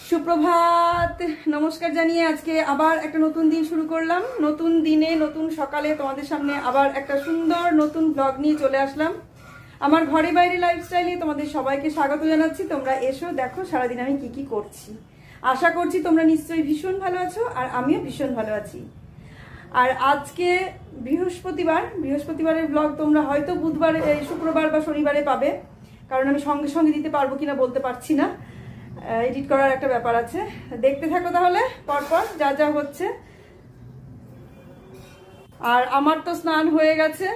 সুপ্রভাত, নমস্কার জানিয়ে আজকে আবার একটা নতুন দিন শুরু করলাম। নতুন দিনে নতুন সকালে তোমাদের সামনে আবার একটা সুন্দর নতুন ব্লগ নিয়ে চলে আসলাম। আমার ঘরে বাইরে লাইফস্টাইলে তোমাদের সবাইকে স্বাগত জানাচ্ছি। তোমরা এসো, দেখো সারাদিন আমি কি কি করছি। আশা করছি তোমরা নিশ্চয়ই ভীষণ ভালো আছো, আর আমিও ভীষণ ভালো আছি। আর আজকে বৃহস্পতিবারের ব্লগ তোমরা হয়তো বুধবার, শুক্রবার বা শনিবারে পাবে, কারণ আমি সঙ্গে সঙ্গে দিতে পারবো কিনা বলতে পারছি না। এডিট করার একটা ব্যাপার আছে। দেখতে থাকো তাহলে পরপর যা যা হচ্ছে। আর আমার তো স্নান হয়ে গেছে,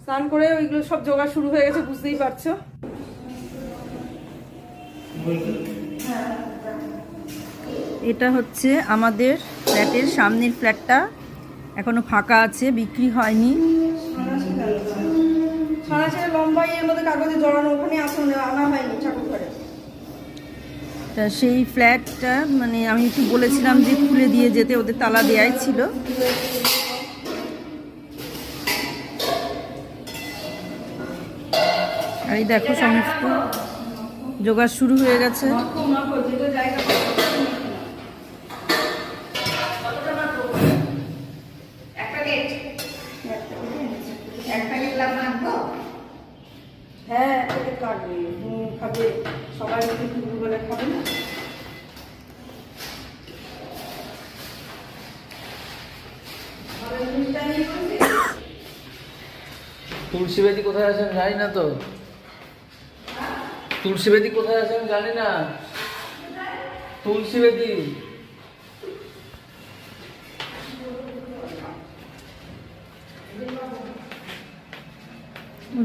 স্নান করে ওইগুলো সব জোগাড় শুরু হয়ে গেছে, বুঝতেই পারছো। এটা হচ্ছে আমাদের ফ্ল্যাটের সামনের ফ্ল্যাটটা, এখনো ফাঁকা আছে, বিক্রি হয়নি। সারা লম্বা এর মধ্যে কাগজে জড়ানো, ওখানে আসলে আনা হয়নি ঠাকুর ঘরে। তা সেই ফ্ল্যাটটা মানে আমি একটু বলেছিলাম যে খুলে দিয়ে যেতে, ওদের তালা দেয়াই ছিল। আর এই দেখো সমস্ত জোগাড় শুরু হয়ে গেছে। হ্যাঁ, লাগবে, খাবে সবাই, দুপুরবেলা খাবে না। তুলসী বেদি কোথায় আছে আমি জানি না তো। তুলসী বেদি কোথায় আছে আমি জানি না। তুলসী বেদি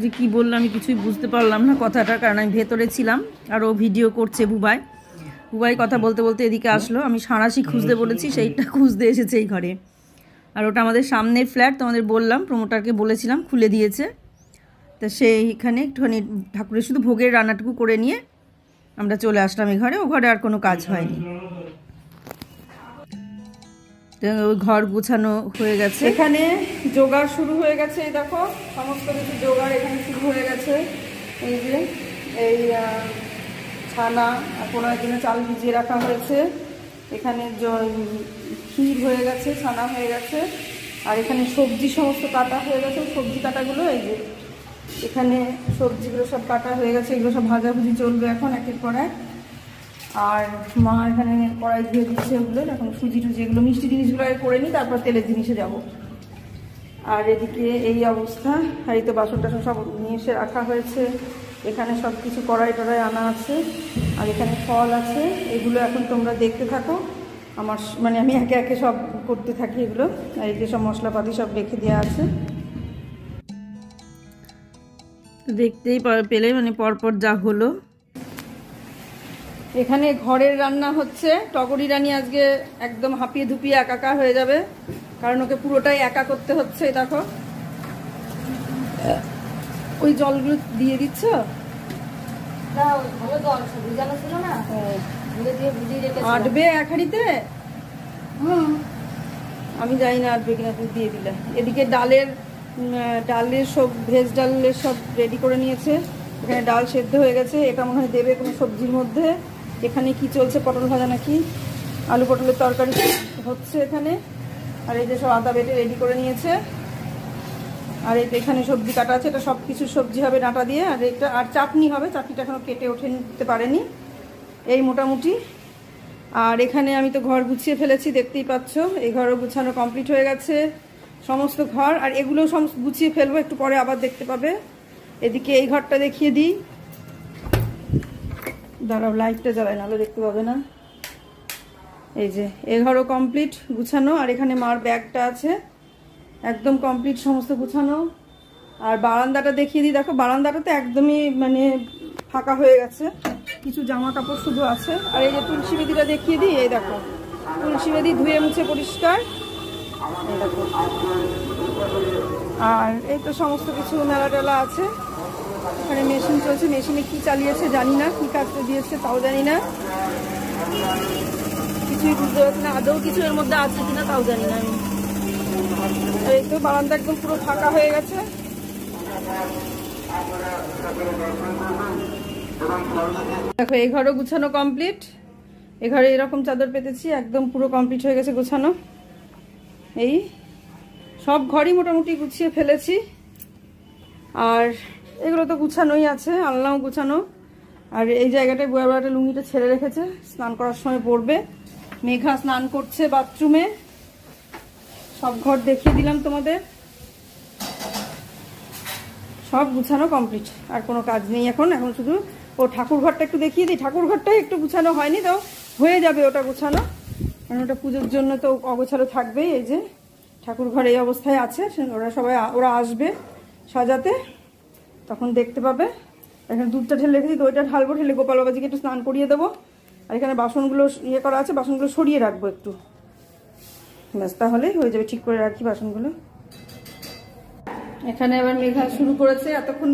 যে কি বললো আমি কিছুই বুঝতে পারলাম না কথাটা, কারণ আমি ভেতরে ছিলাম আর ও ভিডিও করছে। বুবাই কথা বলতে বলতে এদিকে আসলো। আমি সাঁড়াশি খুঁজতে বলেছি, সেইটা খুঁজতে এসেছে এই ঘরে। আর ওটা আমাদের সামনের ফ্ল্যাট, তোমাদের বললাম, প্রমোটারকে বলেছিলাম, খুলে দিয়েছে। তা সেইখানে একটুখানি ঠাকুরের শুধু ভোগের রান্নাটুকু করে নিয়ে আমরা চলে আসলাম এই ঘরে। ও ঘরে আর কোনো কাজ হয়নি। ওই ঘর গুছানো হয়ে গেছে, এখানে জোগাড় শুরু হয়ে গেছে। এই দেখো সমস্ত কিছু জোগাড় এখানে শুরু হয়ে গেছে। এই যে এই ছানা আর 15 দিনের চাল ভিজিয়ে রাখা হয়েছে। এখানে ক্ষীর হয়ে গেছে, ছানা হয়ে গেছে। আর এখানে সবজি সমস্ত কাটা হয়ে গেছে। সবজি কাটাগুলো এই যে এখানে সবজিগুলো সব কাটা হয়ে গেছে। এগুলো সব ভাজাভুজি চলবে এখন একের পর এক। আর মা এখানে কড়াই ধুয়ে দিচ্ছে ওগুলো। এখন সুজি টুজি এগুলো মিষ্টি জিনিসগুলো আগে করে নিই, তারপর তেলের জিনিসে যাব। আর এদিকে এই অবস্থা। আর এই তো বাসন টাসন সব নিয়ে এসে রাখা হয়েছে। এখানে সব কিছু কড়াই টড়াই আনা আছে। আর এখানে ফল আছে, এগুলো এখন তোমরা দেখতে থাকো। আমার মানে আমি একে একে সব করতে থাকি এগুলো। আর এই যে সব মশলাপাতি সব রেখে দেওয়া আছে, দেখতেই পেলে মানে পরপর যা হলো। এখানে ঘরের রান্না হচ্ছে। টগরি রানী আজকে একদম হাঁপিয়ে ধুপিয়ে একাকার হয়ে যাবে, কারণ ওকে পুরোটাই একা করতে হচ্ছে। দেখো ওই জলগুলো দিয়ে দিচ্ছ, আটবে এক হাঁড়িতে। আমি জানি না আটবে কিনা, তুমি দিয়ে দিলে। এদিকে ডালের সব ভেজ ডালের সব রেডি করে নিয়েছে। এখানে ডাল সেদ্ধ হয়ে গেছে, এটা মনে হয় দেবে কোনো সবজির মধ্যে। এখানে কি চলছে, পটল ভাজা নাকি আলু পটলের তরকারি হচ্ছে এখানে। আর এই যে সব আদা বেটে রেডি করে নিয়েছে। আর এই এখানে সবজি কাটা আছে, এটা সব কিছু সবজি হবে ডাঁটা দিয়ে। আর এটা আর চাটনি হবে, চাটনিটা এখনো কেটে ওঠে নিতে পারেনি, এই মোটামুটি। আর এখানে আমি তো ঘর গুছিয়ে ফেলেছি, দেখতেই পাচ্ছ। এই ঘরও গুছানো কমপ্লিট হয়ে গেছে সমস্ত ঘর। আর এগুলো সমস্ত গুছিয়ে ফেলবো, একটু পরে আবার দেখতে পাবে। এদিকে এই ঘরটা দেখিয়ে দিই, দাঁড়াও লাইটটা জ্বালাই, নাহলে দেখতে পাবে না। এই যে এই ঘরও কমপ্লিট গুছানো। আর এখানে মার ব্যাগটা আছে, একদম কমপ্লিট সমস্ত গুছানো। আর বারান্দাটা দেখিয়ে দিই, দেখো বারান্দাটা তো একদমই মানে ফাঁকা হয়ে গেছে, কিছু জামা কাপড় শুধু আছে। আর এই যে তুলসী বেদিটা দেখিয়ে দিই, এই দেখো তুলসী বেদি ধুয়ে মুছে পরিষ্কার, এই দেখো। আর এই তো সমস্ত কিছু মেলা টেলা আছে। এখানে মেশিন চলছে, মেশিনে কি চালিয়েছে জানি না, কি কাজটা দিয়েছে তাও জানি না, কিছুই বুঝতে পারছি না। আদৌ কিছু এর মধ্যে আছে কিনা তাও জানি না আমি। এই তো বারান্দা একদম পুরো ফাঁকা হয়ে গেছে। দেখো এই ঘরও গুছানো কমপ্লিট। এ ঘরে এরকম চাদর পেতেছি, একদম পুরো কমপ্লিট হয়ে গেছে গোছানো। এই সব ঘরই মোটামুটি গুছিয়ে ফেলেছি, আর এগুলো তো গুছানোই আছে, আলনাও গুছানো। আর এই জায়গাটায় বউয়ের বেলাটা লুঙ্গিটা ছেড়ে রেখেছে, স্নান করার সময় পরবে। মেঘা স্নান করছে বাথরুমে। সব ঘর দেখিয়ে দিলাম তোমাদের, সব গুছানো কমপ্লিট, আর কোনো কাজ নেই এখন। এখন শুধু ও ঠাকুর ঘরটা একটু দেখিয়ে দিই। ঠাকুর ঘরটাই একটু গুছানো হয়নি, তো হয়ে যাবে ওটা গুছানো, কারণ ওটা পুজোর জন্য তো অগোছালো থাকবেই। এই যে ঠাকুর ঘর এই অবস্থায় আছে, ওরা আসবে সাজাতে, তখন দেখতে পাবে। এখানে দুধটা ঢেলে রেখেছি, তো ওইটা ঢালবো, ঢেলে গোপাল বাবাজিকে একটু স্নান করিয়ে দেবো। আর এখানে বাসনগুলো ইয়ে করা আছে, বাসনগুলো সরিয়ে রাখবো একটু, ব্যাস তাহলেই হয়ে যাবে। ঠিক করে রাখি বাসনগুলো। এখানে এবার মেঘা শুরু করেছে, এতক্ষণ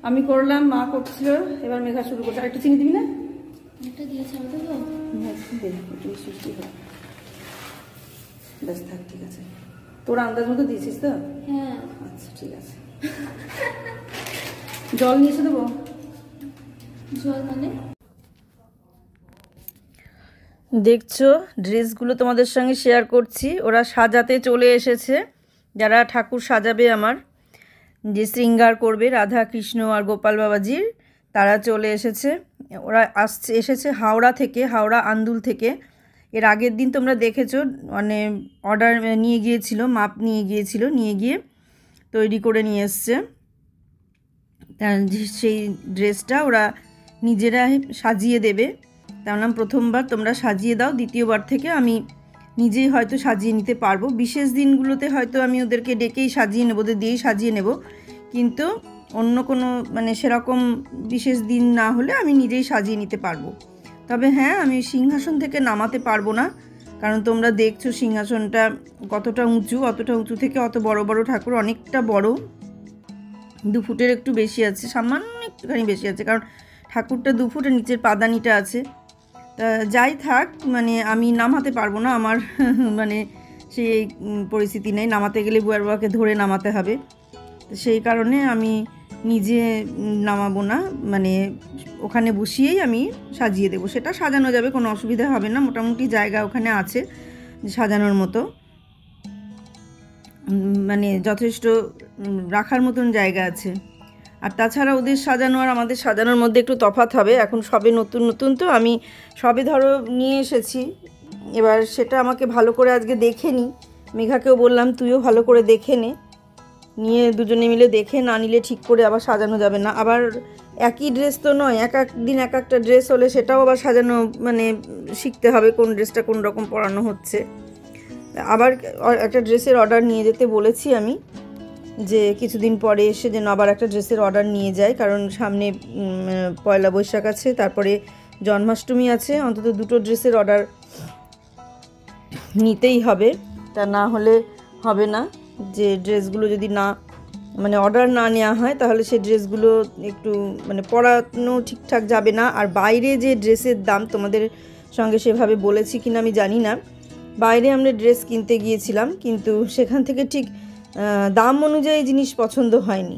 আমি করলাম, মা করছিল, এবার মেঘা শুরু করছে। আর একটু চিনি দিবি না? ব্যাস থাক, ঠিক আছে। তোর আন্দাজ মতো দিয়েছিস তো? হ্যাঁ। আচ্ছা ঠিক আছে। জল নিয়ে এসে দেবো? জল মানে? দেখছো ড্রেসগুলো তোমাদের সঙ্গে শেয়ার করছি, ওরা সাজাতে চলে এসেছে। যারা ঠাকুর সাজাবে আমার, যে শৃঙ্গার করবে রাধা কৃষ্ণ আর গোপাল বাবাজির, তারা চলে এসেছে। ওরা এসেছে হাওড়া থেকে, হাওড়া আন্দুল থেকে। এর আগের দিন তোমরা দেখেছো, মানে অর্ডার নিয়ে গিয়েছিল, মাপ নিয়ে গিয়েছিল, নিয়ে গিয়ে তৈরি করে নিয়ে এসছে। সেই ড্রেসটা ওরা নিজেরাই সাজিয়ে দেবে। তার নাম প্রথমবার তোমরা সাজিয়ে দাও, দ্বিতীয়বার থেকে আমি নিজেই হয়তো সাজিয়ে নিতে পারবো। বিশেষ দিনগুলোতে হয়তো আমি ওদেরকে ডেকেই সাজিয়ে নেবো, ওদের দিয়েই সাজিয়ে নেব, কিন্তু অন্য কোনো মানে সেরকম বিশেষ দিন না হলে আমি নিজেই সাজিয়ে নিতে পারবো। তবে হ্যাঁ, আমি সিংহাসন থেকে নামাতে পারবো না, কারণ তোমরা দেখছো সিংহাসনটা কতটা উঁচু, অতটা উঁচু থেকে অত বড় বড় ঠাকুর, অনেকটা বড়, 2 ফুটের একটু বেশি আছে, সামান্য একটুখানি বেশি আছে, কারণ ঠাকুরটা 2 ফুটের, নিচের পাদানিটা আছে। তা যাই থাক, মানে আমি নামাতে পারবো না, আমার মানে সেই পরিস্থিতি নেই, নামাতে গেলে বুয়ার বাবাকে ধরে নামাতে হবে। সেই কারণে আমি নিজে নামাবো না, মানে ওখানে বসিয়েই আমি সাজিয়ে দেবো। সেটা সাজানো যাবে, কোনো অসুবিধা হবে না, মোটামুটি জায়গা ওখানে আছে সাজানোর মতো, মানে যথেষ্ট রাখার মতন জায়গা আছে। আর তাছাড়া ওদের সাজানো আর আমাদের সাজানোর মধ্যে একটু তফাৎ হবে, এখন সবে নতুন নতুন তো, আমি সবে ধরো নিয়ে এসেছি, এবার সেটা আমাকে ভালো করে আজকে দেখে নিই। মেঘাকেও বললাম তুইও ভালো করে দেখে নে, নিয়ে দুজনে মিলে দেখে না নিলে ঠিক করে আবার সাজানো যাবে না। আবার একই ড্রেস তো নয়, এক এক দিন এক একটা ড্রেস হলে সেটাও আবার সাজানো, মানে শিখতে হবে কোন ড্রেসটা কোন রকম পরানো হচ্ছে। আবার একটা ড্রেসের অর্ডার নিয়ে যেতে বলেছি আমি, যে কিছুদিন পরে এসে যেন আবার একটা ড্রেসের অর্ডার নিয়ে যায়, কারণ সামনে পয়লা বৈশাখ আছে, তারপরে জন্মাষ্টমী আছে, অন্তত 2টো ড্রেসের অর্ডার নিতেই হবে। তা না হলে হবে না, যে ড্রেসগুলো যদি না মানে অর্ডার না নেওয়া হয়, তাহলে সেই ড্রেসগুলো একটু মানে পরানো ঠিকঠাক যাবে না। আর বাইরে যে ড্রেসের দাম, তোমাদের সঙ্গে সেভাবে বলেছি কিনা আমি জানি না, বাইরে আমরা ড্রেস কিনতে গিয়েছিলাম, কিন্তু সেখান থেকে ঠিক দাম অনুযায়ী জিনিস পছন্দ হয়নি,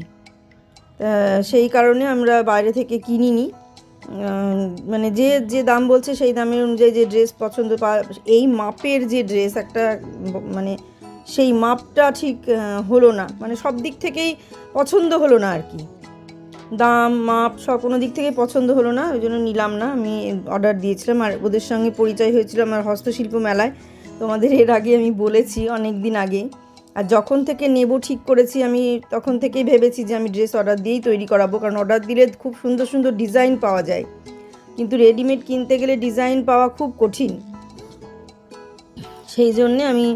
সেই কারণে আমরা বাইরে থেকে কিনিনি। মানে যে দাম বলছে সেই দামের অনুযায়ী যে ড্রেস পছন্দ, এই মাপের যে ড্রেস একটা, মানে সেই মাপটা ঠিক হলো না, মানে সব দিক থেকেই পছন্দ হলো না আর কি, দাম মাপ সব কোনো দিক থেকেই পছন্দ হলো না, ওই জন্য নিলাম না। আমি অর্ডার দিয়েছিলাম, আর ওদের সঙ্গে পরিচয় হয়েছিল আমার হস্তশিল্প মেলায়, তোমাদের এর আগে আমি বলেছি অনেক দিন আগে। আর যখন থেকে নেব ঠিক করেছি আমি, তখন থেকেই ভেবেছি যে আমি ড্রেস অর্ডার দিয়েই তৈরি করাবো, কারণ অর্ডার দিলে খুব সুন্দর সুন্দর ডিজাইন পাওয়া যায়, কিন্তু রেডিমেড কিনতে গেলে ডিজাইন পাওয়া খুব কঠিন। সেই জন্যে আমি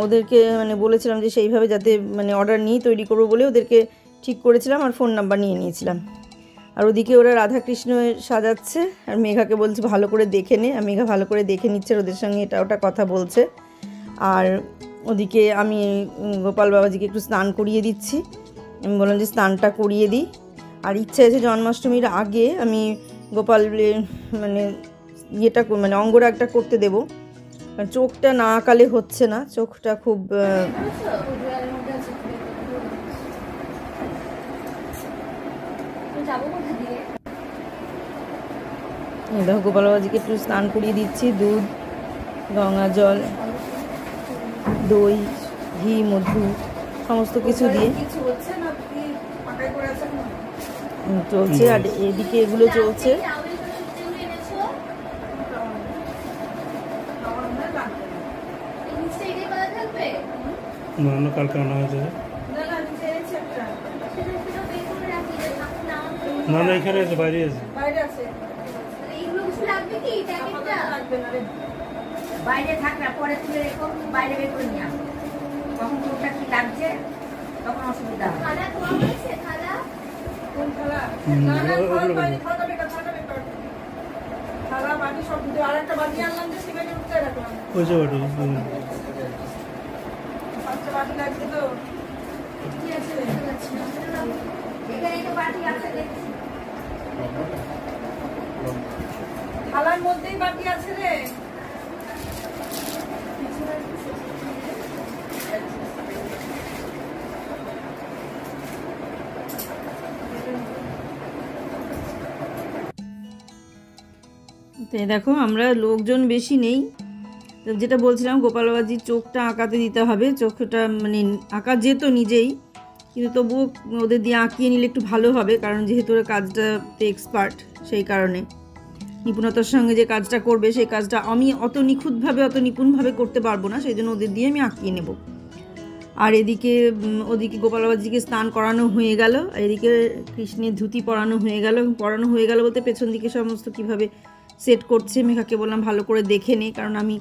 ওদেরকে মানে বলেছিলাম যে সেইভাবে যাতে মানে অর্ডার নিয়েই তৈরি করবো বলে ওদেরকে ঠিক করেছিলাম, আর ফোন নাম্বার নিয়ে নিয়েছিলাম। আর ওদিকে ওরা রাধাকৃষ্ণ সাজাচ্ছে, আর মেঘাকে বলছে ভালো করে দেখে নে, আর মেঘা ভালো করে দেখে নিচ্ছে, ওদের সঙ্গে এটা ওটা কথা বলছে। আর ওদিকে আমি গোপাল বাবাজিকে একটু স্নান করিয়ে দিচ্ছি, আমি বললাম যে স্নানটা করিয়ে দিই। আর ইচ্ছা আছে জন্মাষ্টমীর আগে আমি গোপাল মানে ইয়েটা মানে অঙ্গরাগটা করতে দেবো, কারণ চোখটা না আঁকালে হচ্ছে না, চোখটা খুব দেখো গোপাল বাবাজিকে একটু স্নান করিয়ে দিচ্ছি, দুধ, গঙ্গা জল, দই, ঘি, মধু সমস্ত কিছু দিয়ে চলছে। আর এদিকে এগুলো চলছে। কালকে আনা হয়েছে না, না এখানে আছে, বাইরে আছে। বাইরে থাক না, পরে তুলে রেখো, বাইরে বের করে নিয়ে আসো। তখন তোরটা কি লাগছে তখন অসুবিধা হবে। থালার মধ্যেই বাটি আছে রে। তো দেখো আমরা লোকজন বেশি নেই, তো যেটা বলছিলাম গোপাল বাবাজির চোখটা আঁকাতে দিতে হবে। চোখটা মানে আঁকা যেত নিজেই, কিন্তু তবুও ওদের দিয়ে আঁকিয়ে নিলে একটু ভালো হবে, কারণ যেহেতু ওরা কাজটাতে এক্সপার্ট, সেই কারণে নিপুণতার সঙ্গে যে কাজটা করবে সেই কাজটা আমি অত নিখুঁতভাবে অত নিপুণভাবে করতে পারবো না, সেই জন্য ওদের দিয়ে আমি আঁকিয়ে নেব। আর ওদিকে গোপাল বাবাজিকে স্নান করানো হয়ে গেল, এদিকে কৃষ্ণের ধুতি পরানো হয়ে গেল বলতে পেছন দিকে সমস্ত কিভাবে সেট করছে মেঘাকে বললাম ভালো করে দেখে নে, কারণ আমি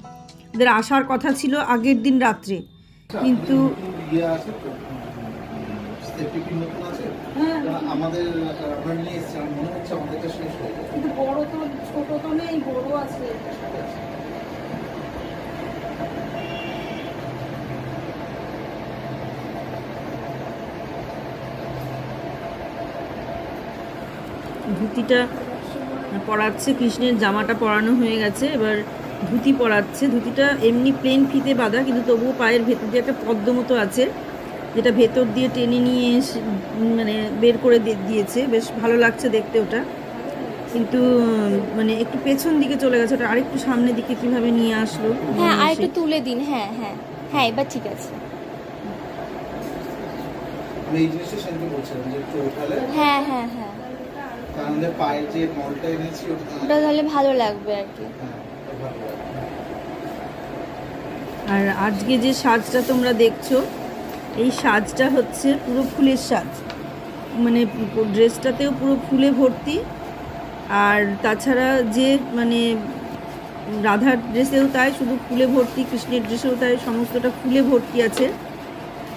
ওদের আসার কথা ছিল আগের দিন রাত্রে, কিন্তু বড় তো ছোট তো নেই, বড় আছে। ধুতিটা পরাচ্ছে, কৃষ্ণের জামাটা পরানো হয়ে গেছে, এবার ধুতি পরাচ্ছে। ধুতিটা এমনি প্লেন ফিতে বাঁধা, কিন্তু তবুও পায়ের ভেতর দিয়ে একটা পদ্ম মতো আছে, যেটা ভেতর দিয়ে টেনে নিয়ে মানে বের করে দিয়েছে, বেশ ভালো লাগছে দেখতে ওটা। কিন্তু মানে একটু পেছন দিকে চলে গেছে, ওটা আরেকটু সামনের দিকে কিভাবে নিয়ে আসলো। হ্যাঁ আর একটু তুলে দিন। হ্যাঁ হ্যাঁ হ্যাঁ, এবার ঠিক আছে। আমি এই জিনিসটা সেদিন বলছিলাম যে একটু ওঠালে, হ্যাঁ হ্যাঁ হ্যাঁ, তাহলে পায়ের যে মলটা এনেছি ওটা তাহলে ভালো লাগবে আর কি। আর আজকে যে সাজটা তোমরা দেখছো, এই সাজটা হচ্ছে পুরো ফুলের সাজ, মানে ড্রেসটাতেও পুরো ফুলে ভর্তি। আর তাছাড়া যে মানে রাধার ড্রেসেও তাই, শুধু ফুলে ভর্তি, কৃষ্ণের ড্রেসেও তাই, সমস্তটা ফুলে ভর্তি আছে,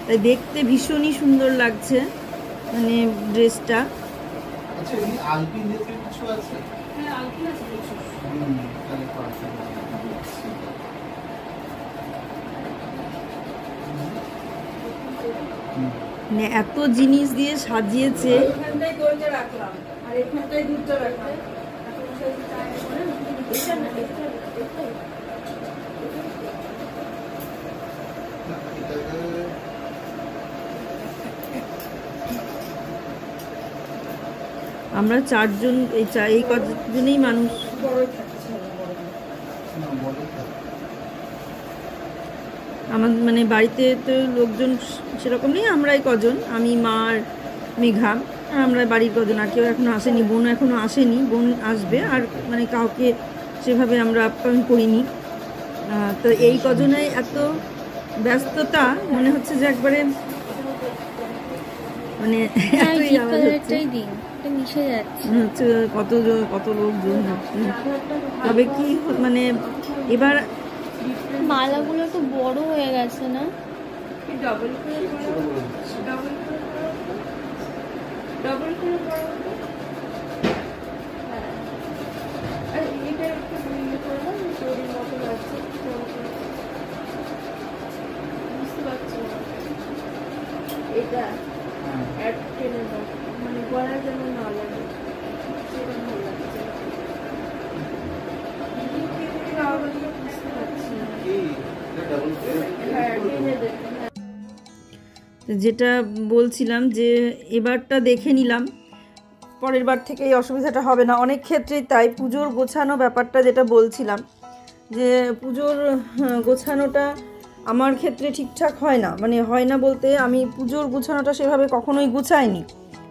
তাই দেখতে ভীষণই সুন্দর লাগছে মানে ড্রেসটা। আচ্ছা এই আলপিন জাতীয় কিছু আছে? হ্যাঁ আলপিন আছে কিছু। তাহলে পারফেক্ট। মানে এত জিনিস দিয়ে সাজিয়েছে। এখানটাই দইটা রাখলাম আর এখানটাই দুধটা রাখলাম। আমরা চারজন, এই কজনেই মানুষ। আমার মানে বাড়িতে তো লোকজন সেরকম নেই, আমরাই কজন, আমি, মা আর মেঘা, আর আমরা বাড়ির কজন, আর কেউ এখনও আসেনি, বোন এখনও আসেনি, বোন আসবে। আর মানে কাউকে সেভাবে আমরা আপ্যায়ন করিনি। তো এই কজনে এত ব্যস্ততা মনে হচ্ছে যে একবারে মানে এতই আওয়াজ হচ্ছে, হচ্ছে কত লোকজন হচ্ছে। তবে কি মানে এবার মালাগুলো তো বড় হয়ে গেছে না? এটা মানে গলার জন্য না লাগে, যেটা বলছিলাম যে এবারটা দেখে নিলাম, পরের বার থেকে এই অসুবিধাটা হবে না। অনেক ক্ষেত্রেই তাই পুজোর গোছানো ব্যাপারটা যেটা বলছিলাম, যে পুজোর গোছানোটা আমার ক্ষেত্রে ঠিকঠাক হয় না, মানে হয় না বলতে আমি পুজোর গোছানোটা সেভাবে কখনোই গুছাইনি,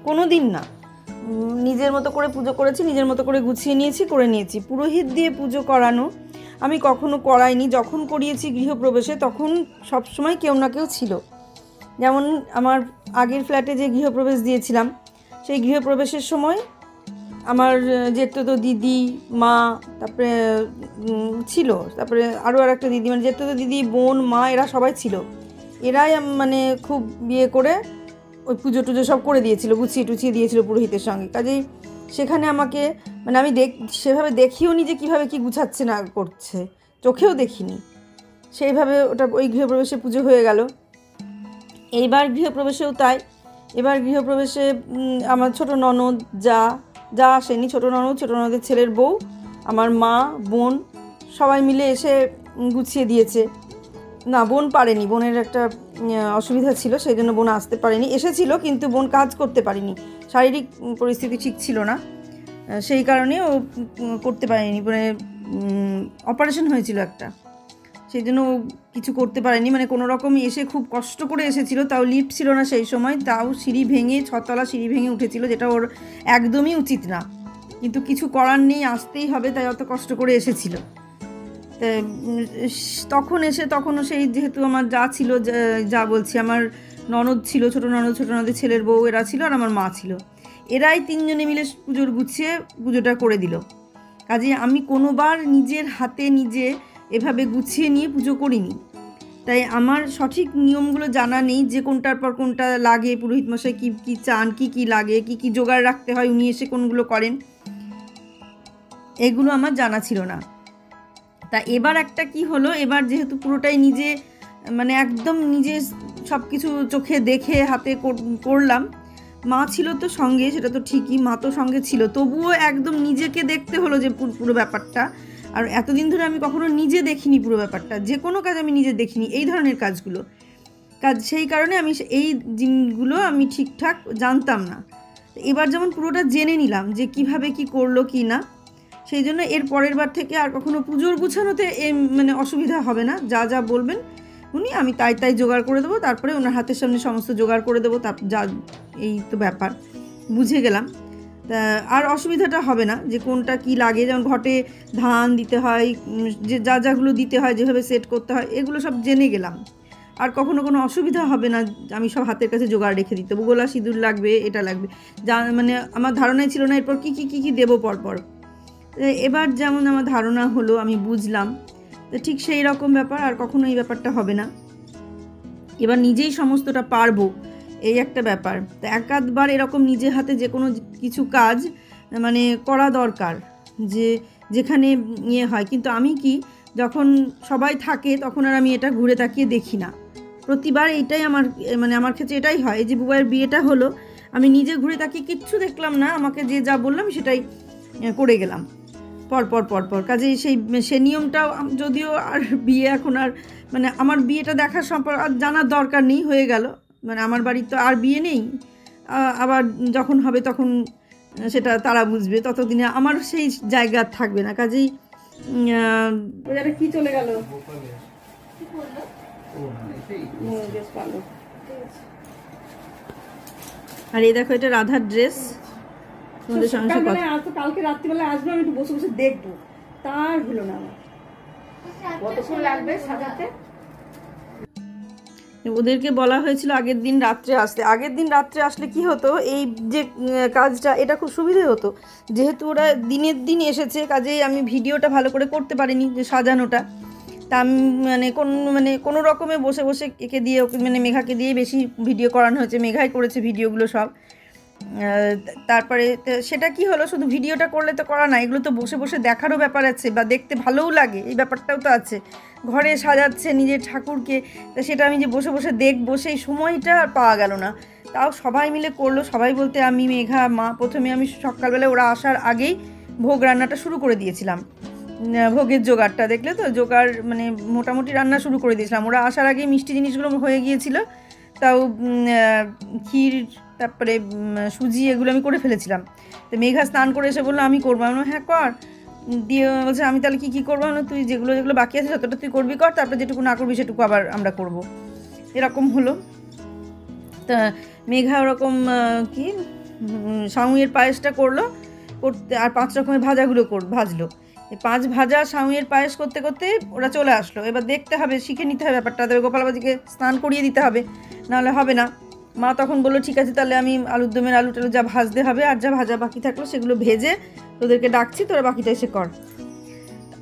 কোনো দিন না। নিজের মতো করে পুজো করেছি, নিজের মতো করে গুছিয়ে নিয়েছি, করে নিয়েছি। পুরোহিত দিয়ে পুজো করানো আমি কখনো করাইনি। যখন করিয়েছি গৃহপ্রবেশে তখন সবসময় কেউ না কেউ ছিল। যেমন আমার আগের ফ্ল্যাটে যে গৃহপ্রবেশ দিয়েছিলাম, সেই গৃহপ্রবেশের সময় আমার জেঠতো দিদি, মা, তারপরে ছিল, তারপরে আরও একটা দিদি, মানে জেঠতো দিদি, বোন, মা, এরা সবাই ছিল। এরাই মানে খুব বিয়ে করে ওই পুজো টুজো সব করে দিয়েছিল, গুছিয়ে টুছিয়ে দিয়েছিল পুরোহিতের সঙ্গে। কাজেই সেখানে আমাকে মানে আমি সেভাবে দেখিও নি যে কীভাবে কী গুছাচ্ছে না করছে, চোখেও দেখিনি। সেইভাবে ওটা ওই গৃহপ্রবেশে পুজো হয়ে গেল। এইবার গৃহপ্রবেশেও তাই। এবার গৃহপ্রবেশে আমার ছোটো ননদ যা আসেনি, ছোটো ননদের ছেলের বউ, আমার মা, বোন সবাই মিলে এসে গুছিয়ে দিয়েছে। না, বোন পারেনি, বোনের একটা অসুবিধা ছিল, সেই জন্য বোন আসতে পারেনি। এসেছিল কিন্তু বোন কাজ করতে পারেনি, শারীরিক পরিস্থিতি ঠিক ছিল না, সেই কারণে ও করতে পারেনি। মানে অপারেশন হয়েছিল একটা, সেই জন্য ও কিছু করতে পারেনি। মানে কোনো রকমই এসে খুব কষ্ট করে এসেছিল, তাও লিফট ছিল না সেই সময়, তাও সিঁড়ি ভেঙে 6 তলা সিঁড়ি ভেঙে উঠেছিল, যেটা ওর একদমই উচিত না, কিন্তু কিছু করার নেই, আসতেই হবে, তাই অত কষ্ট করে এসেছিল। তখনও সেই যেহেতু আমার ছিল, বলছি আমার ননদ ছিল, ছোটো ননদের ছেলের বউ, এরা ছিল, আর আমার মা ছিল। এরাই 3 জনে মিলে পুজোটা করে দিল। কাজে আমি কোনোবার নিজের হাতে নিজে এভাবে গুছিয়ে নিয়ে পুজো করিনি, তাই আমার সঠিক নিয়মগুলো জানা নেই, যে কোনটার পর কোনটা লাগে, পুরোহিত মশাই কী চান, কী লাগে, কী জোগাড় রাখতে হয়, উনি এসে কোনগুলো করেন, এগুলো আমার জানা ছিল না। তা এবার একটা কি হলো, এবার যেহেতু পুরোটাই নিজে, মানে একদম নিজে সব কিছু চোখে দেখে হাতে করলাম। মা ছিল তো সঙ্গে, সেটা তো ঠিকই, মা তো সঙ্গে ছিল, তবুও একদম নিজেকে দেখতে হলো যে পুরো ব্যাপারটা। আর এতদিন ধরে আমি কখনো নিজে দেখিনি পুরো ব্যাপারটা, যে কোনো কাজ আমি নিজে দেখিনি, এই ধরনের সেই কারণে আমি এই জিনিসগুলো আমি ঠিকঠাক জানতাম না। এবার যেমন পুরোটা জেনে নিলাম যে কিভাবে কি করলো কি না, সেই জন্য এর পরের বার থেকে আর কখনো পুজোর গুছানোতে মানে অসুবিধা হবে না। যা বলবেন উনি, আমি তাই জোগাড় করে দেবো, তারপরে ওনার হাতের সামনে সমস্ত জোগাড় করে দেবো। এই তো ব্যাপার, বুঝে গেলাম। তা আর অসুবিধাটা হবে না যে কোনটা কি লাগে। যেমন ঘটে ধান দিতে হয়, যে যাগুলো দিতে হয়, যেভাবে সেট করতে হয়, এগুলো সব জেনে গেলাম। আর কখনো কোনো অসুবিধা হবে না, আমি সব হাতের কাছে জোগাড় রেখে দিতে হবে। গোলা সিঁদুর লাগবে, এটা লাগবে, মানে আমার ধারণাই ছিল না এরপর কী দেবো পরপর। এবার যেমন আমার ধারণা হলো, আমি বুঝলাম, তো ঠিক সেই রকম ব্যাপার আর কখনো এই ব্যাপারটা হবে না। এবার নিজেই সমস্তটা পারবো, এই একটা ব্যাপার। তো একাধবার এরকম নিজের হাতে যে কোনো কিছু কাজ মানে করা দরকার, যেখানে হয়। কিন্তু আমি কি, যখন সবাই থাকে তখন আর আমি এটা ঘুরে তাকিয়ে দেখি না। প্রতিবার এইটাই আমার ক্ষেত্রে এটাই হয়। এই যে বুবাইয়ের বিয়েটা হলো, আমি নিজে ঘুরে তাকিয়ে কিচ্ছু দেখলাম না, আমাকে যা বললাম সেটাই করে গেলাম পর। কাজেই সে নিয়মটাও, যদিও আর বিয়ে এখন আর মানে আমার বিয়েটা দেখার সম্পর্কে আর জানার দরকার নেই, হয়ে গেল। মানে আমার বাড়ির তো আর বিয়ে নেই, আবার যখন হবে তখন সেটা তারা বুঝবে, ততদিনে আমার সেই জায়গা থাকবে না। কাজেই ওটা কি চলে গেল, আর এই দেখো, এটা রাধার ড্রেস। কালকে রাত্রিবেলা আসবো, আমি একটু বসে বসে দেখবো, তার হলো না। কতক্ষণ লাগবে সাজাতে? ওদেরকে বলা হয়েছিল আগের দিন রাত্রে আসলে কি হতো, এই যে কাজটা, এটা খুব সুবিধে হতো। যেহেতু ওরা দিনের দিন এসেছে, কাজেই আমি ভিডিওটা ভালো করে করতে পারিনি, যে সাজানোটা। তা আমি কোনো রকমে বসে একে দিয়ে, মানে মেঘাকে দিয়ে বেশি ভিডিও করানো হয়েছে, মেঘাই করেছে ভিডিওগুলো সব। তারপরে সেটা কি হলো, শুধু ভিডিওটা করলে তো করা না, এগুলো তো বসে বসে দেখারও ব্যাপার আছে, বা দেখতে ভালোও লাগে, এই ব্যাপারটাও তো আছে। ঘরে সাজাচ্ছে নিজের ঠাকুরকে, তা সেটা আমি যে বসে বসে দেখবো, সেই সময়টা আর পাওয়া গেল না। তাও সবাই মিলে করলো, সবাই বলতে আমি, মেঘা, মা। প্রথমে আমি সকালবেলায় ওরা আসার আগেই ভোগ রান্নাটা শুরু করে দিয়েছিলাম, ভোগের জোগাড়টা দেখলে তো, জোগাড় মানে মোটামুটি রান্না শুরু করে দিয়েছিলাম। ওরা আসার আগেই মিষ্টি জিনিসগুলো হয়ে গিয়েছিল, তাও ক্ষীর তারপরে সুজি এগুলো আমি করে ফেলেছিলাম। তো মেঘা স্নান করে এসে বললো আমি করবো। আমি হ্যাঁ কর। দিয়ে বলছে আমি তাহলে কী করবো না, তুই যেগুলো যেগুলো বাকি আছে যতটা তুই করবি কর, তারপরে যেটুকু না করবি সেটুকু আবার আমরা করব। এরকম হলো। তা মেঘা ওরকম কি সাউঁয়ের পায়েসটা করলো, করতে আর 5 রকমের ভাজাগুলো ভাজলো। এই 5 ভাজা সাউঁয়ের পায়েস করতে করতে ওরা চলে আসলো। এবার দেখতে হবে, শিখে নিতে হবে ব্যাপারটা, তাদের গোপালবাজিকে স্নান করিয়ে দিতে হবে, নাহলে হবে না। মা তখন বললো ঠিক আছে তাহলে আমি আলুর দমের আলু টালু যা ভাজতে হবে আর যা ভাজা বাকি থাকলো সেগুলো ভেজে তোদেরকে ডাকছি, তোরা বাকিটা এসে কর।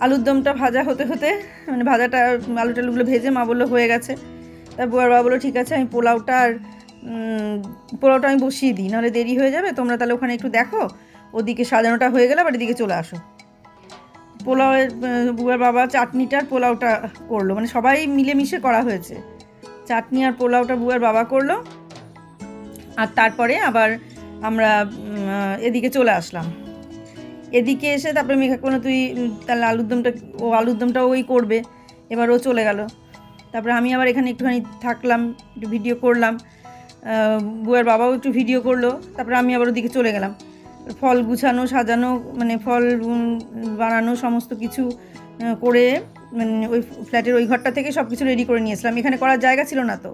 আলুর দমটা ভাজা হতে হতে মানে ভাজাটা আলু টালুগুলো ভেজে মা বললো হয়ে গেছে। তারপর বাবা বললো ঠিক আছে আমি পোলাওটা আমি বসিয়ে দিই, নাহলে দেরি হয়ে যাবে, তোমরা তাহলে ওখানে একটু দেখো, ওদিকে সাজানোটা হয়ে গেলে আবার এদিকে চলে আসো। পোলাওয়ের বুয়ার বাবা চাটনিটার পোলাওটা করলো, মানে সবাই মিলেমিশে করা হয়েছে। চাটনি আর পোলাওটা বুয়ার বাবা করলো। আর তারপরে আবার আমরা এদিকে চলে আসলাম। এদিকে এসে তারপরে মেঘা কোনো তুই তাহলে আলুর দমটা ওই করবে। এবার ও চলে গেল। তারপরে আমি আবার এখানে একটুখানি থাকলাম, একটু ভিডিও করলাম। বুয়ার বাবাও একটু ভিডিও করলো। তারপরে আমি আবার ওদিকে চলে গেলাম। ফল গুছানো সাজানো মানে ফল বানানো সমস্ত কিছু করে মানে ওই ফ্ল্যাটের ওই ঘরটা থেকে সব কিছু রেডি করে নিয়েছিলাম। এখানে করার জায়গা ছিল না, তো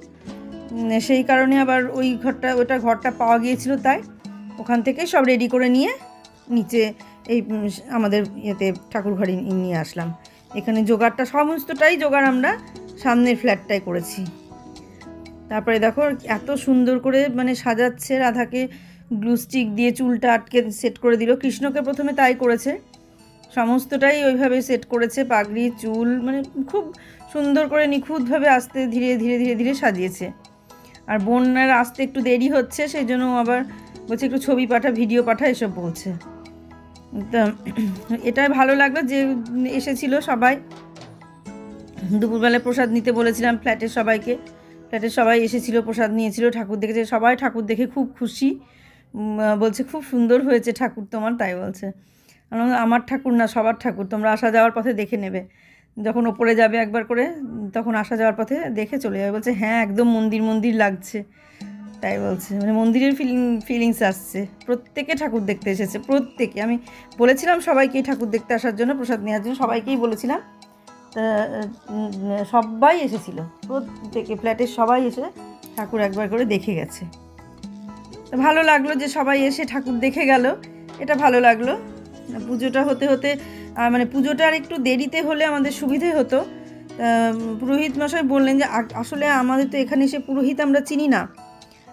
সেই কারণে আবার ওইটা ঘরটা পাওয়া গিয়েছিল, তাই ওখান থেকে সব রেডি করে নিয়ে নিচে এই আমাদের ইয়েতে ঠাকুর ঘরে নিয়ে আসলাম। এখানে জোগাড়টা সমস্তটাই জোগাড় আমরা সামনের ফ্ল্যাটটাই করেছি। তারপরে দেখো এত সুন্দর করে মানে সাজাচ্ছে, রাধাকে গ্লু স্টিক দিয়ে চুলটা আটকে সেট করে দিল। কৃষ্ণকে প্রথমে তাই করেছে, সমস্তটাই ওইভাবে সেট করেছে, পাগড়ি চুল মানে খুব সুন্দর করে নিখুঁতভাবে আস্তে ধীরে ধীরে ধীরে ধীরে সাজিয়েছে। আর বোনের আসতে একটু দেরি হচ্ছে, সেই জন্য আবার বলছে একটু ছবি পাঠা ভিডিও পাঠা এসব বলছে। তা এটাই ভালো লাগলো যে এসেছিল সবাই। দুপুরবেলায় প্রসাদ নিতে বলেছিলাম ফ্ল্যাটের সবাই এসেছিলো, প্রসাদ নিয়েছিল, ঠাকুর দেখেছে সবাই, ঠাকুর দেখে খুব খুশি, বলছে খুব সুন্দর হয়েছে ঠাকুর তোমার, তাই বলছে। আমার ঠাকুর না সবার ঠাকুর, তোমরা আসা যাওয়ার পথে দেখে নেবে, যখন ওপরে যাবে একবার করে তখন আসা যাওয়ার পথে দেখে চলে যাবে। বলছে হ্যাঁ একদম মন্দির লাগছে, তাই বলছে, মানে মন্দিরের ফিলিংস আসছে। প্রত্যেকে ঠাকুর দেখতে এসেছে, প্রত্যেকে। আমি বলেছিলাম সবাইকেই ঠাকুর দেখতে আসার জন্য, প্রসাদ নেওয়ার জন্য সবাইকেই বলেছিলাম। সবাই এসেছিল, প্রত্যেকে ফ্ল্যাটের সবাই এসে ঠাকুর একবার করে দেখে গেছে। তো ভালো লাগলো যে সবাই এসে ঠাকুর দেখে গেল, এটা ভালো লাগলো। পুজোটা হতে হতে মানে পুজোটা আর একটু দেরিতে হলে আমাদের সুবিধে হতো। পুরোহিত মশাই বললেন যে আসলে আমাদের তো এখানে এসে পুরোহিত আমরা চিনি না,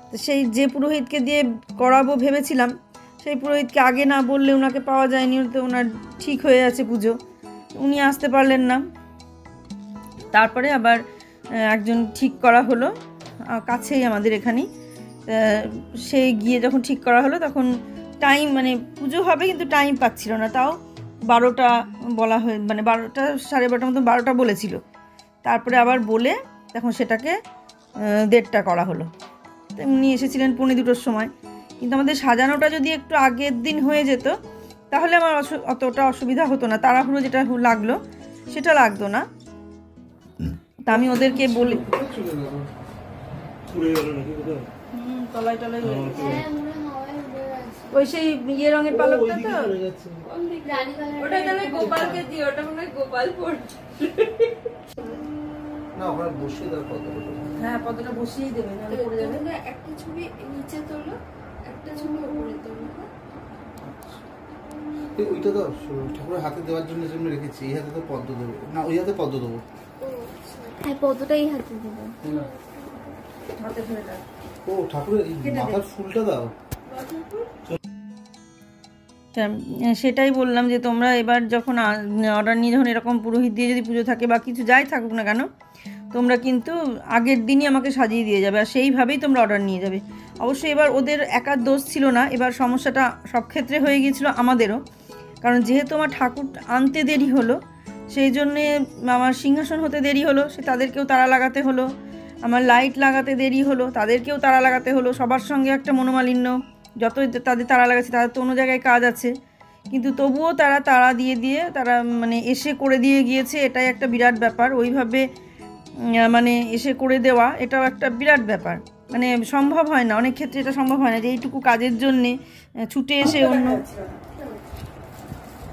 তো সেই যে পুরোহিতকে দিয়ে করাবো ভেবেছিলাম সেই পুরোহিতকে আগে না বললে ওনাকে পাওয়া যায়নি, তো ওনার ঠিক হয়ে আছে পুজো, উনি আসতে পারলেন না। তারপরে আবার একজন ঠিক করা হলো কাছেই আমাদের এখানেই, সেই গিয়ে যখন ঠিক করা হলো তখন টাইম মানে পুজো হবে কিন্তু টাইম পাচ্ছিল না, তাও 12টা বলা হয়ে মানে 12টা 12:30 মতো 12টা বলেছিল। তারপরে আবার বলে তখন সেটাকে 1:30টা করা হলো। তো উনি এসেছিলেন 1:45-2টোর সময়, কিন্তু আমাদের সাজানোটা যদি একটু আগের দিন হয়ে যেত তাহলে আমার অতটা অসুবিধা হতো না, তাড়াহুড়ো যেটা লাগলো সেটা লাগতো না। তা আমি ওদেরকে বলি তলায় টলায় ওই সেই ইয়ে রঙের পালকটা তো ওটা তাহলে গোপালকে দিও, ওটা মনে হয় গোপাল পড়ছে না, ওরা বসিয়ে দাও পদ্মটা। হ্যাঁ পদ্মটা বসিয়েই দেবে, নাহলে পড়ে যাবে। একটা ছবি নিচে তোলো, একটা ছবি উপরে তোলো। ওইটা তো ঠাকুরের হাতে দেওয়ার জন্য রেখেছি, এই হাতে তো পদ্ম দেবো না, ওই হাতে পদ্ম দেবো। হ্যাঁ পদ্মটাই হাতে দেবো, হাতে ফেলে দাও। ও ঠাকুরের মাথার ফুলটা দাও। সেটাই বললাম যে তোমরা এবার যখন অর্ডার নিয়ে যখন এরকম পুরোহিত দিয়ে যদি পুজো থাকে বা কিছু যাই থাকুক না কেন, তোমরা কিন্তু আগের দিনই আমাকে সাজিয়ে দিয়ে যাবে আর সেইভাবেই তোমরা অর্ডার নিয়ে যাবে। অবশ্যই এবার ওদের একার দোষ ছিল না, এবার সমস্যাটা সব ক্ষেত্রে হয়ে গিয়েছিলো আমাদেরও, কারণ যেহেতু আমার ঠাকুর আনতে দেরি হলো সেই জন্যে আমার সিংহাসন হতে দেরি হলো, সে তাদেরকেও তাড়া লাগাতে হলো, আমার লাইট লাগাতে দেরি হলো, তাদেরকেও তাড়া লাগাতে হলো, সবার সঙ্গে একটা মনোমালিন্য, যতই তাদের তাড়া লাগাচ্ছে তাদের তো অন্য জায়গায় কাজ আছে, কিন্তু তবুও তারা তাড়া দিয়ে তারা মানে এসে করে দিয়ে গিয়েছে, এটাই একটা বিরাট ব্যাপার। ওইভাবে মানে এসে করে দেওয়া এটাও একটা বিরাট ব্যাপার। মানে সম্ভব হয় না, অনেক ক্ষেত্রে এটা সম্ভব হয় না যে এইটুকু কাজের জন্যে ছুটে এসে অন্য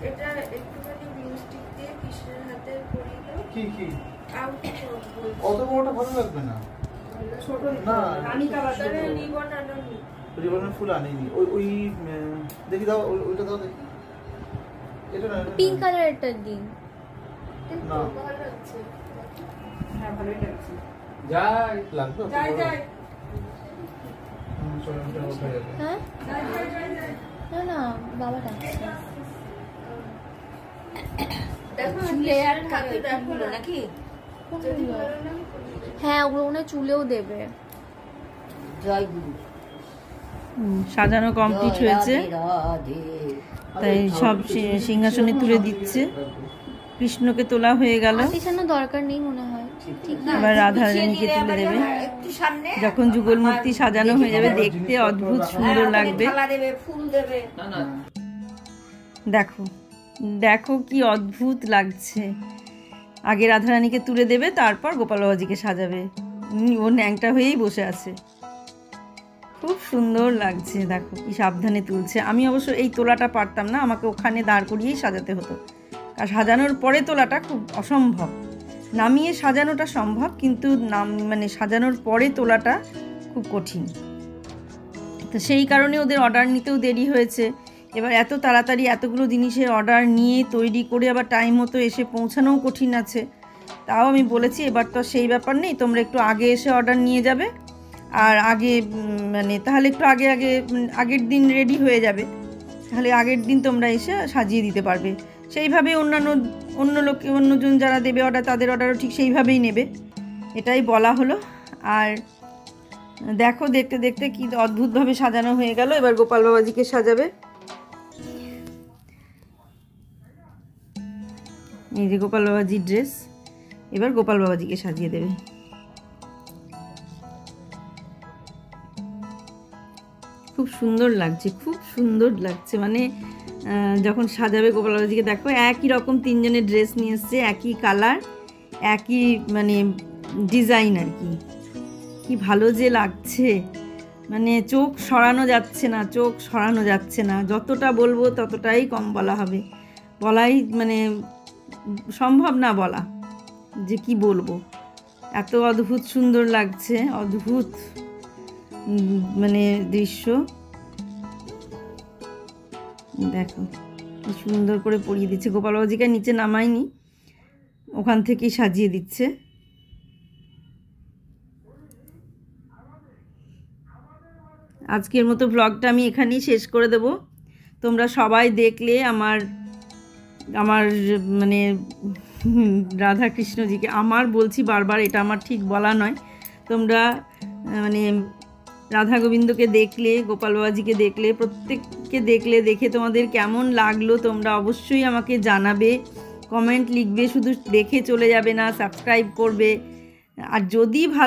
এটা একটুখানি লিপস্টিক দিয়ে কৃষ্ণের হাতে পরিয়ে দাও। কি কি আউট অত বড়টা ভালো লাগবে না। ছোট না রানী কালার রিবন আনোনি। রিবনের ফুল আনিনি। ওই ওই দেখি দাও, ওইটা দাও দেখি। এটা না, এটা পিঙ্ক না। কালারেরটা দিন। না। ভালো লাগছে। হ্যাঁ ভালোই লাগছে। যাই লাগবে অত যাই বড়? যাই চলো, ওটা উঠে যাবে। হ্যাঁ না না বাবা ডাকছে। দেখো চুলে আর হাতে রাখবো নাকি? হ্যাঁ ওগুলো ওখানে চুলেও দেবে। জয় গুরু। সাজানো কমপ্লিট হয়েছে, রাধে তাই সব সিংহাসনে তুলে দিচ্ছে। কৃষ্ণকে তোলা হয়ে গেল, আতিশানো দরকার নেই মনে হয়। ঠিক না? এবার রাধা রানীকে তুলে দেবে। একটু সামনে যখন যুগল মূর্তি সাজানো হয়ে যাবে দেখতে অদ্ভুত সুন্দর লাগবে। থালা দেবে, ফুল দেবে। না না দেখো দেখো কি অদ্ভুত লাগছে। আগে রাধারানীকে তুলে দেবে, তারপর গোপাল বাবাজিকে সাজাবে। ও ন্যাংটা হয়েই বসে আছে, খুব সুন্দর লাগছে। দেখো কি সাবধানে তুলছে। আমি অবশ্য এই তোলাটা পারতাম না, আমাকে ওখানে দাঁড় করিয়েই সাজাতে হতো। আর সাজানোর পরে তোলাটা খুব অসম্ভব। নামিয়ে সাজানোটা সম্ভব, কিন্তু মানে সাজানোর পরে তোলাটা খুব কঠিন। তো সেই কারণে ওদের অর্ডার নিতেও দেরি হয়েছে। এবার এত তাড়াতাড়ি এতগুলো জিনিসের অর্ডার নিয়ে তৈরি করে আবার টাইম মতো এসে পৌঁছানোও কঠিন আছে। তাও আমি বলেছি এবার তো সেই ব্যাপার নেই, তোমরা একটু আগে এসে অর্ডার নিয়ে যাবে। আর আগে মানে তাহলে একটু আগের দিন রেডি হয়ে যাবে, তাহলে আগের দিন তোমরা এসে সাজিয়ে দিতে পারবে। সেইভাবে অন্যজন যারা দেবে অর্ডার, তাদের অর্ডারও ঠিক সেইভাবেই নেবে, এটাই বলা হলো। আর দেখো দেখতে দেখতে কি অদ্ভুতভাবে সাজানো হয়ে গেল। এবার গোপাল বাবাজিকে সাজাবে। এই যে গোপাল বাবাজির ড্রেস, এবার গোপাল বাবাজিকে সাজিয়ে দেবে। খুব সুন্দর লাগছে, খুব সুন্দর লাগছে। মানে যখন সাজাবে গোপাল বাবাজিকে, দেখো একই রকম তিনজনের ড্রেস নিয়ে এসছে, একই কালার, একই মানে ডিজাইন আর কি। কি ভালো যে লাগছে, মানে চোখ সরানো যাচ্ছে না, চোখ সরানো যাচ্ছে না। যতটা বলবো ততটাই কম বলা হবে, বলাই মানে সম্ভব না বলা যে কি বলবো। এত অদ্ভুত সুন্দর লাগছে, অদ্ভুত মানে দৃশ্য। দেখো কি সুন্দর করে পরিয়ে দিচ্ছে। গোপাল বাবাজিকে নিচে নামায়নি, ওখান থেকেই সাজিয়ে দিচ্ছে। আজকের মতো ব্লগটা আমি এখানেই শেষ করে দেব। তোমরা সবাই দেখলে আমার মানে রাধা কৃষ্ণজিকে, আমার বলছি বারবার, এটা আমার ঠিক বলা নয়। তোমরা মানে রাধা গোবিন্দকে দেখলে, গোপাল বাবাজিকে দেখলে, প্রত্যেককে দেখলে, দেখে তোমাদের কেমন লাগলো তোমরা অবশ্যই আমাকে জানাবে, কমেন্ট লিখবে। শুধু দেখে চলে যাবে না, সাবস্ক্রাইব করবে। আর যদি ভালো